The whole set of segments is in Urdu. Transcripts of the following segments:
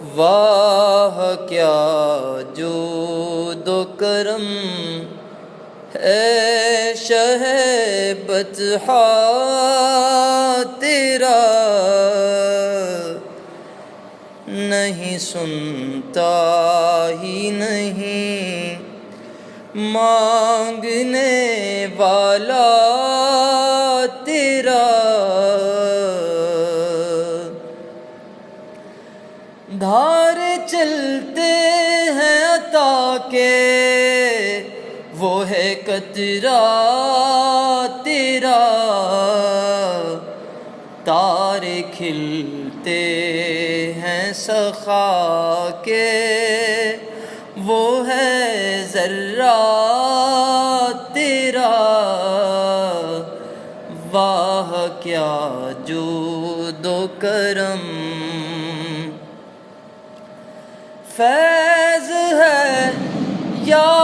واہ کیا جود و کرم ہے شہ بطحا تیرا، نہیں سنتا ہی نہیں مانگنے والا تیرا، دھارے چلتے ہیں عطا کے وہ ہے قطرہ تیرا، تارے کھلتے ہیں سخا کے وہ ہے ذرہ تیرا، واہ کیا جود و کرم، فیض ہے یا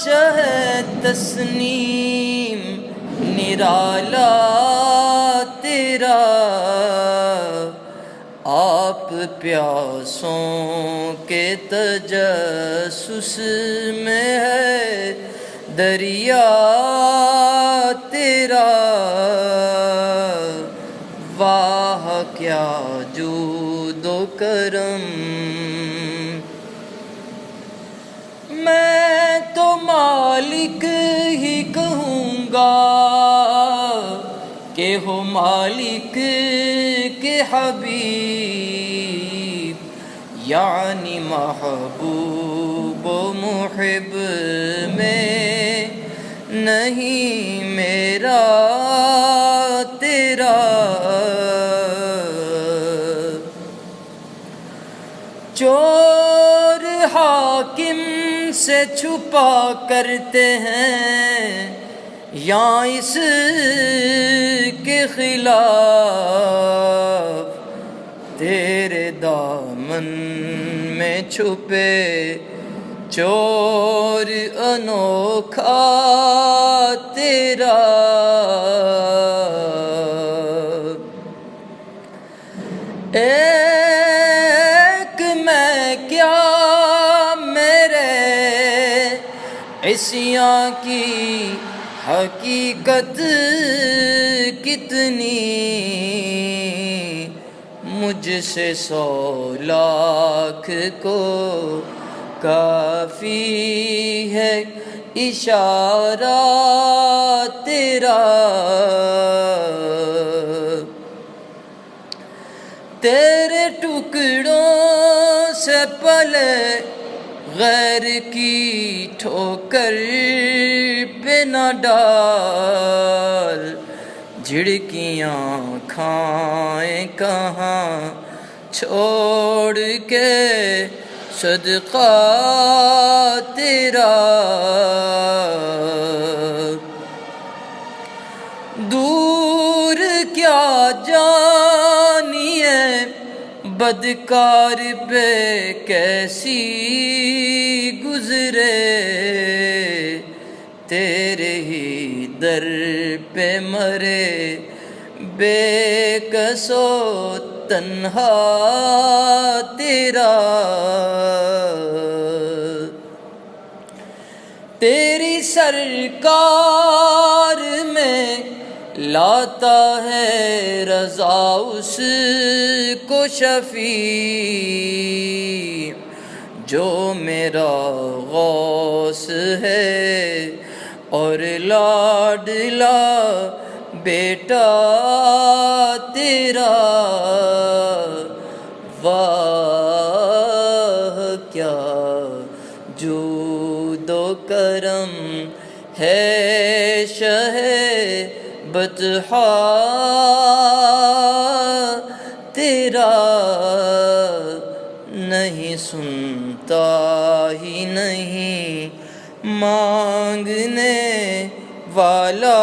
شہ تسنیم نرالا تیرا، آپ پیاسوں کے تجسس میں ہے دریا تیرا، واہ کیا جود و کرم، میں تو مالک ہی کہوں گا کہ ہو مالک کے حبیب، یعنی محبوب و محب میں نہیں میرا تیرا، چور حاکم سے چھپا کرتے ہیں یا اس کے خلاف، تیرے دامن میں چھپے چور انوکھا تیرا، ایک میں کیا میرے عصیاں کی حقیقت کتنی، مجھ سے 100 لاکھ کو کافی ہے اشارہ تیرا، تیرے ٹکڑوں سے پلے غیر کی ٹھوکر پہ نہ ڈال، جھڑکیاں کھائیں کہاں چھوڑ کے صدقہ تیرا، دور کیا جانیے بدکار پہ کیسی گزرے، تیرے ہی در پہ مرے بے کس و تنہا تیرا، تیری سرکار میں لاتا ہے رضا اس کو شفیع، جو میرا غوث ہے اور لاڈلا بیٹا تیرا، واہ کیا جود و کرم ہے شہ بطحا تیرا، نہیں سنتا ہی نہیں مانگنے والا